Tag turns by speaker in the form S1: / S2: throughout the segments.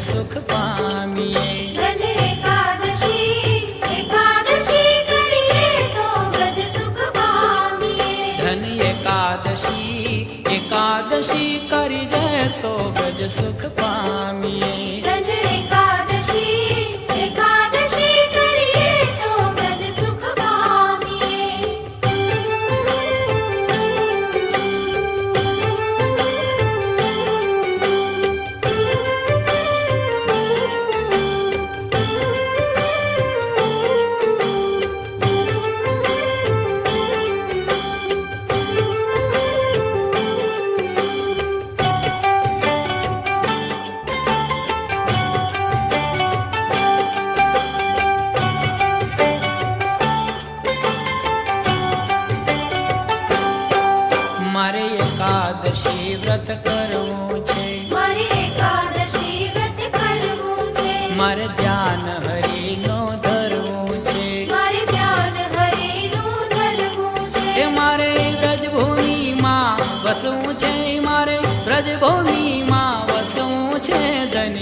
S1: સુખ પામીએ.
S2: ધન એકાદશી કરીએ તો વ્રજ સુખ પામીએ.
S1: ધન એકાદશી કરી જાય તો વ્રજ સુખ પામીએ.
S2: ધન એકાદશી કરીએ તો વ્રજ સુખ પામીએ.
S1: મારે એકાદશી વ્રત કરવું છે.
S2: મારે એકાદશી વ્રત કરવું છે.
S1: મારે ધ્યાન હરિનો ધરવું છે.
S2: મારે ધ્યાન હરિનું ધરવું છે.
S1: એ મારે વ્રજભૂમિમાં વસવું છે. મારે વ્રજભૂમિમાં વસવું છે. ધન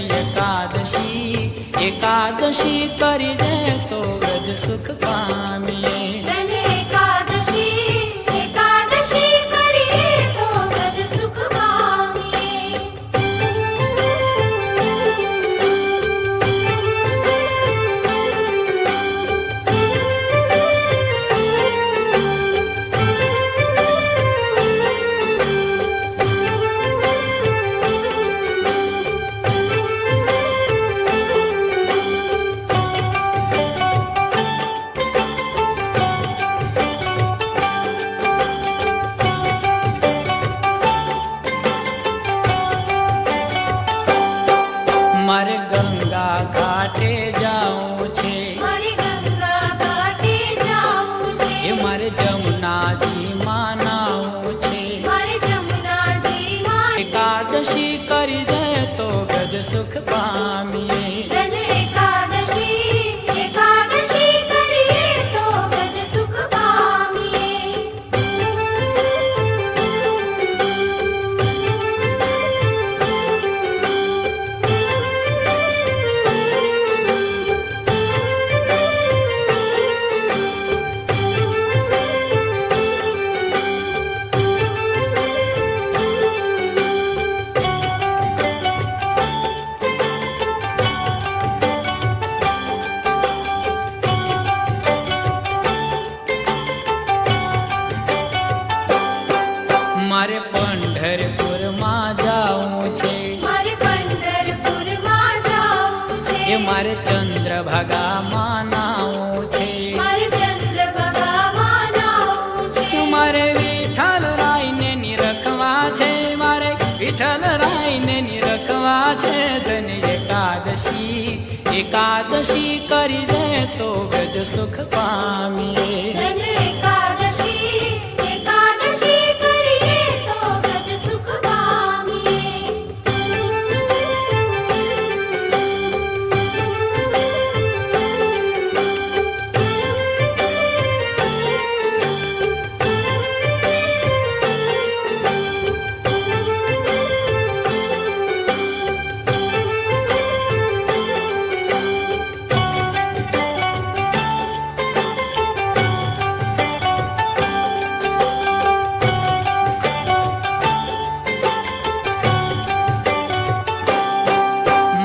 S1: એકાદશી કરી દે તો વ્રજ સુખ પામીએ.
S2: ધન એકાદશી કરીએ તો વ્રજ સુખ પામીએ.
S1: મારે ગંગા ઘાટે જાવું છે.
S2: મારે ગંગા ઘાટે જાવું છે.
S1: એ મારે જમુનાજીમાં નાવું છે.
S2: મારે જમુનાજીમાં
S1: એકાદશી કરી દે તો વ્રજ સુખ પામીએ.
S2: ધન એકાદશી કરીએ તો વ્રજ સુખ પામીએ.
S1: મારે પંઢરપુરમાં જાવું છે.
S2: મારે પંઢરપુરમાં જાવું છે.
S1: એ મારે ચંદ્રભાગામાં નાવું છે.
S2: મારે ચંદ્રભાગામાં નાવું છે.
S1: મારે વિઠ્ઠલ રાયને નિરખવા છે. મારે વિઠ્ઠલ રાયને નિરખવા છે. ધન એકાદશી કરી દે તો વ્રજ સુખ પામીએ.
S2: ધન એકાદશી કરીએ તો વ્રજ સુખ પામીએ.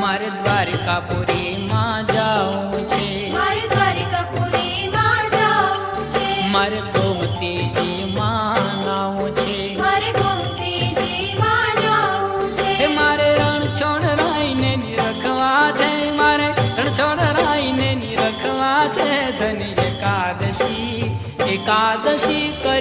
S1: મારે દ્વારકાપુરીમાં જાવું છે.
S2: મારે દ્વારકાપુરીમાં જાવું છે.
S1: મારે ગોમતીજીમાં નાવું છે.
S2: મારે ગોમતીજીમાં જાવું છે.
S1: હે મારે રણછોડ રાયને નિરખવા છે. મારે રણછોડ રાયને નિરખવા છે. ધન એકાદશી કરી